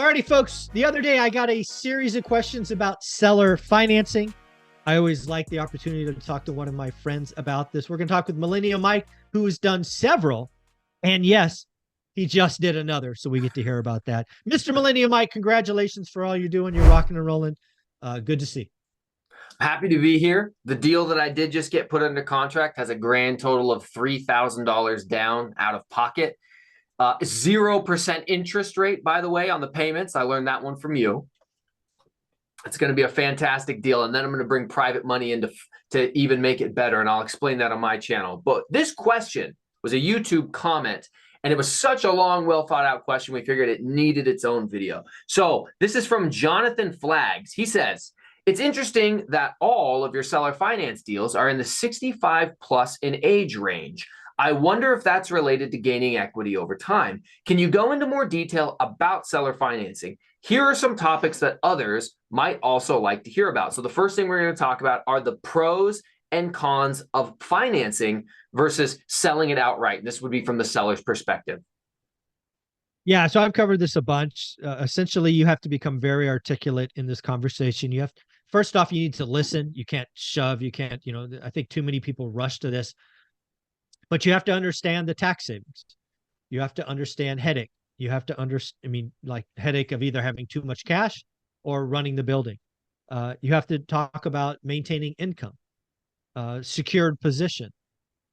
Alrighty, folks. The other day I got a series of questions about seller financing. I always like the opportunity to talk to one of my friends about this. We're going to talk with Millennial Mike, who has done several. And yes, he just did another. So we get to hear about that. Mr. Millennial Mike, congratulations for all you're doing. You're rocking and rolling. Good to see. Happy to be here. The deal that I did just get put under contract has a grand total of $3,000 down out of pocket. 0% interest rate, by the way, on the payments. I learned that one from you. It's going to be a fantastic deal. And then I'm going to bring private money in to even make it better. And I'll explain that on my channel. But this question was a YouTube comment. And it was such a long, well thought out question. We figured it needed its own video. So this is from Jonathan Flags. He says, it's interesting that all of your seller finance deals are in the 65 plus in age range. I wonder if that's related to gaining equity over time. Can you go into more detail about seller financing? Here are some topics that others might also like to hear about. So the first thing we're going to talk about are the pros and cons of financing versus selling it outright. This would be from the seller's perspective. Yeah, so I've covered this a bunch. Essentially, you have to become very articulate in this conversation. You have to, first off, you need to listen. You can't shove. You can't, I think too many people rush to this. But you have to understand the tax savings. You have to understand headache. You have to like headache of either having too much cash or running the building. You have to talk about maintaining income, secured position.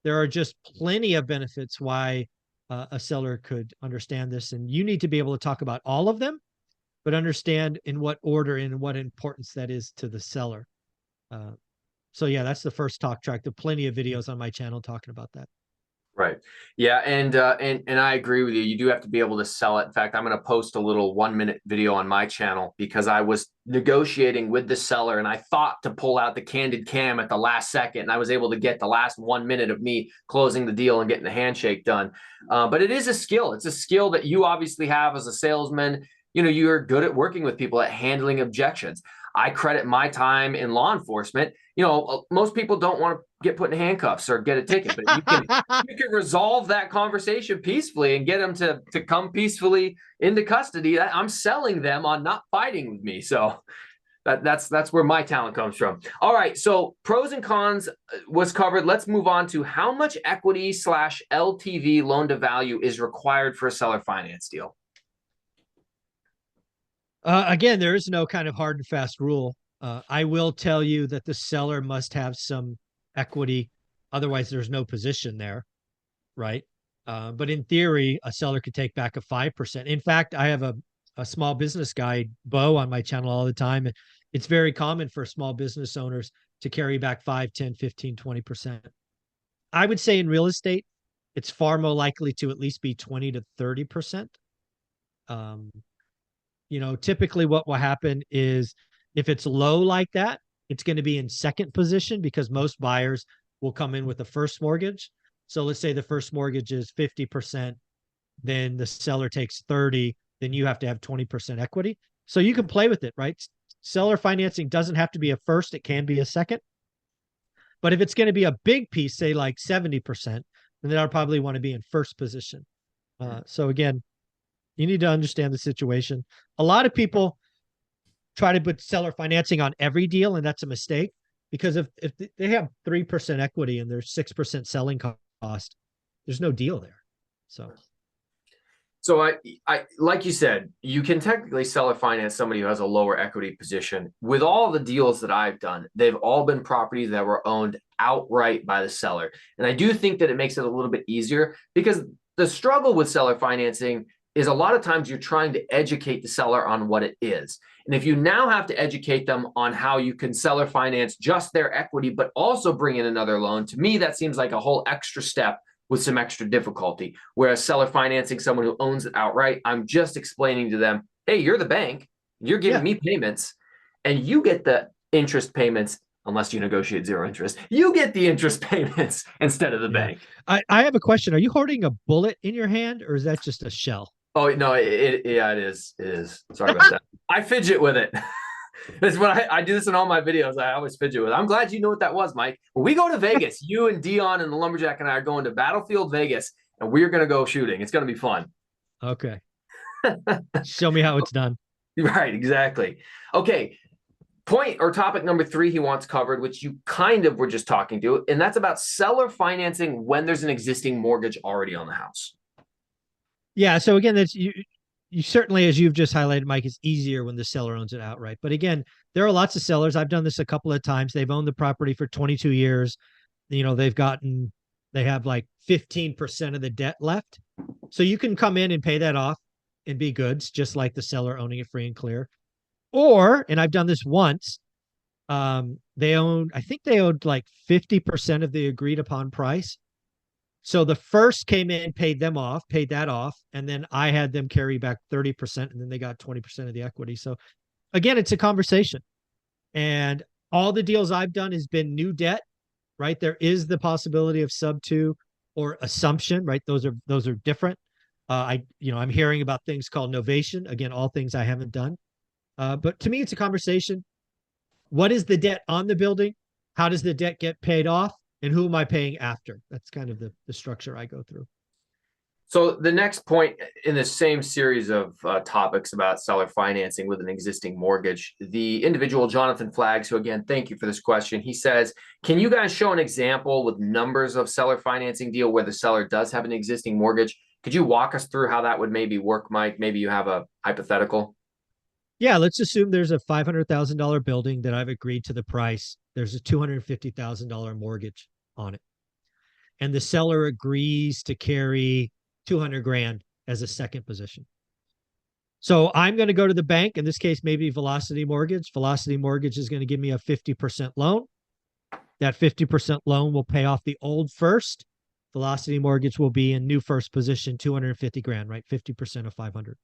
There are just plenty of benefits why a seller could understand this. And you need to be able to talk about all of them, but understand in what order and what importance that is to the seller. So yeah, that's the first talk track. There are plenty of videos on my channel talking about that. Right. Yeah. And I agree with you. You do have to be able to sell it. In fact, I'm going to post a little 1-minute video on my channel because I was negotiating with the seller and I thought to pull out the candid cam at the last second. And I was able to get the last 1 minute of me closing the deal and getting the handshake done. But it is a skill. It's a skill that you obviously have as a salesman. You're good at working with people, at handling objections. I credit my time in law enforcement. Most people don't want to get put in handcuffs or get a ticket, but you can resolve that conversation peacefully and get them to come peacefully into custody. I'm selling them on not fighting with me. So that's where my talent comes from. All right. So pros and cons was covered. Let's move on to how much equity / LTV, loan to value, is required for a seller finance deal. Again, there is no kind of hard and fast rule. I will tell you that the seller must have some equity. Otherwise, there's no position there, right? But in theory, a seller could take back a 5%. In fact, I have a small business guy, Bo, on my channel all the time. And it's very common for small business owners to carry back 5, 10, 15, 20%. I would say in real estate, it's far more likely to at least be 20 to 30%. Typically what will happen is if it's low like that, it's going to be in second position because most buyers will come in with a first mortgage. So let's say the first mortgage is 50%, then the seller takes 30, then you have to have 20% equity. So you can play with it, right? Seller financing doesn't have to be a first. It can be a second. But if it's going to be a big piece, say like 70%, then I'll probably want to be in first position. So again, you need to understand the situation. A lot of people try to put seller financing on every deal, and that's a mistake because if they have 3% equity and there's 6% selling cost, there's no deal there. So I like you said, you can technically seller finance somebody who has a lower equity position. With all the deals that I've done, they've all been properties that were owned outright by the seller. And I do think that it makes it a little bit easier because the struggle with seller financing is a lot of times you're trying to educate the seller on what it is. And if you now have to educate them on how you can seller finance just their equity, but also bring in another loan, to me, that seems like a whole extra step with some extra difficulty. Whereas seller financing someone who owns it outright, I'm just explaining to them, hey, you're the bank, you're giving me payments, and you get the interest payments. Unless you negotiate zero interest, you get the interest payments instead of the bank. I have a question. Are you holding a bullet in your hand or is that just a shell? Oh, no, it is. It is. Sorry about that. I fidget with it. That's what I do this in all my videos. I always fidget with it. I'm glad you know what that was, Mike. When we go to Vegas, you and Dion and the Lumberjack and I are going to Battlefield Vegas, and we're going to go shooting. It's going to be fun. Okay. Show me how it's done. Right, exactly. Okay, point or topic number 3 he wants covered, which you kind of were just talking to, and that's about seller financing when there's an existing mortgage already on the house. Yeah. So again, that's you certainly, as you've just highlighted, Mike, it's easier when the seller owns it outright. But again, there are lots of sellers. I've done this a couple of times. They've owned the property for 22 years. They have like 15% of the debt left. So you can come in and pay that off and be goods, just like the seller owning it free and clear. Or, and I've done this once, I think they owed like 50% of the agreed upon price. So the first came in, paid that off, and then I had them carry back 30%, and then they got 20% of the equity. So again, it's a conversation. And all the deals I've done has been new debt, right? There is the possibility of sub two or assumption, right? Those are different. I'm hearing about things called novation. Again, all things I haven't done. But to me, it's a conversation. What is the debt on the building? How does the debt get paid off? And who am I paying after? That's kind of the structure I go through. So the next point in the same series of topics about seller financing with an existing mortgage, the individual Jonathan Flags, who again, thank you for this question. He says, can you guys show an example with numbers of seller financing deal where the seller does have an existing mortgage? Could you walk us through how that would maybe work, Mike? Maybe you have a hypothetical. Yeah, let's assume there's a $500,000 building that I've agreed to the price. There's a $250,000 mortgage on it. And the seller agrees to carry 200 grand as a second position. So I'm going to go to the bank, in this case, maybe Velocity Mortgage. Velocity Mortgage is going to give me a 50% loan. That 50% loan will pay off the old first. Velocity Mortgage will be in new first position, 250 grand, right? 50% of 500.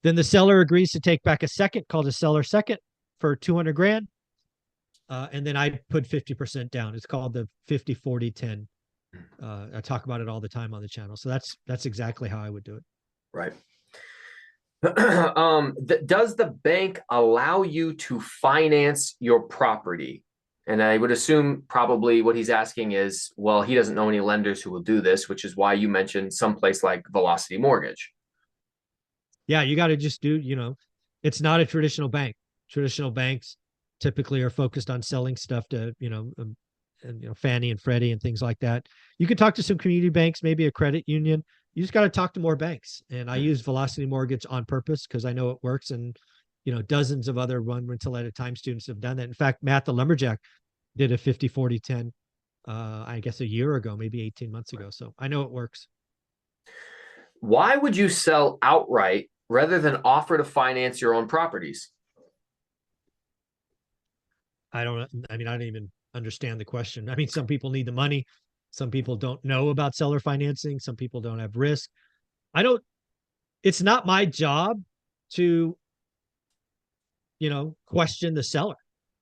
Then the seller agrees to take back a second called a seller second for 200 grand. And then I put 50% down. It's called the 50, 40, 10. I talk about it all the time on the channel. So that's exactly how I would do it. Right. Does the bank allow you to finance your property? And I would assume probably what he's asking is, well, he doesn't know any lenders who will do this, which is why you mentioned someplace like Velocity Mortgage. Yeah, you got to just do, it's not a traditional bank. Traditional banks typically are focused on selling stuff to, Fannie and Freddie and things like that. You could talk to some community banks, maybe a credit union. You just got to talk to more banks. And I use Velocity Mortgage on purpose because I know it works. And, dozens of other one rental at a time students have done that. In fact, Matt, the lumberjack, did a 50, 40, 10, I guess a year ago, maybe 18 months ago. So I know it works. Why would you sell outright rather than offer to finance your own properties? I don't even understand the question. I mean, some people need the money. Some people don't know about seller financing. Some people don't have risk. It's not my job to, question the seller.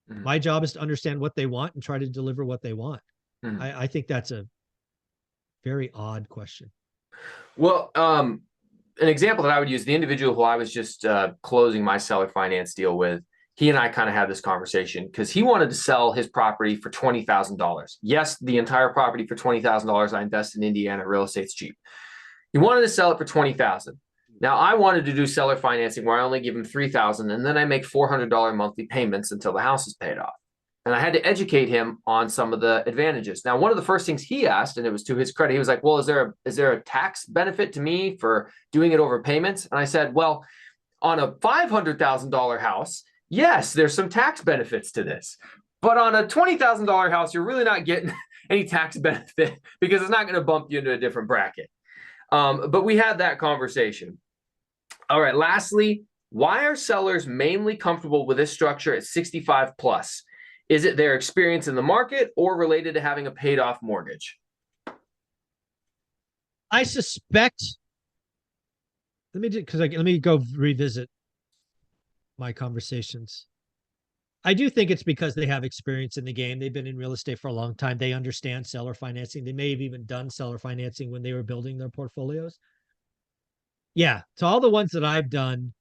Mm-hmm. My job is to understand what they want and try to deliver what they want. Mm-hmm. I think that's a very odd question. Well, an example that I would use, the individual who I was just closing my seller finance deal with, he and I kind of had this conversation because he wanted to sell his property for $20,000. Yes, the entire property for $20,000. I invest in Indiana. Real estate's cheap. He wanted to sell it for $20,000. Now I wanted to do seller financing where I only give him $3,000 and then I make $400 monthly payments until the house is paid off. And I had to educate him on some of the advantages. Now, one of the first things he asked, and it was to his credit, he was like, well, is there a tax benefit to me for doing it over payments? And I said, well, on a $500,000 house, yes, there's some tax benefits to this. But on a $20,000 house, you're really not getting any tax benefit because it's not going to bump you into a different bracket. But we had that conversation. All right, lastly, why are sellers mainly comfortable with this structure at 65 plus? Is it their experience in the market or related to having a paid off mortgage? I suspect, let me go revisit my conversations. I do think it's because they have experience in the game. They've been in real estate for a long time. They understand seller financing. They may have even done seller financing when they were building their portfolios. Yeah. So all the ones that I've done,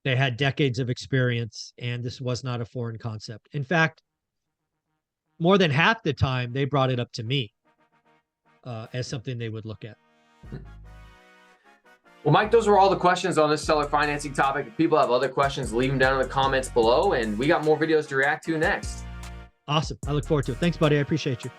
they had decades of experience and this was not a foreign concept. In fact, more than half the time they brought it up to me as something they would look at. Well, Mike, those were all the questions on this seller financing topic. If people have other questions, leave them down in the comments below, and we got more videos to react to next. Awesome. I look forward to it. Thanks, buddy. I appreciate you.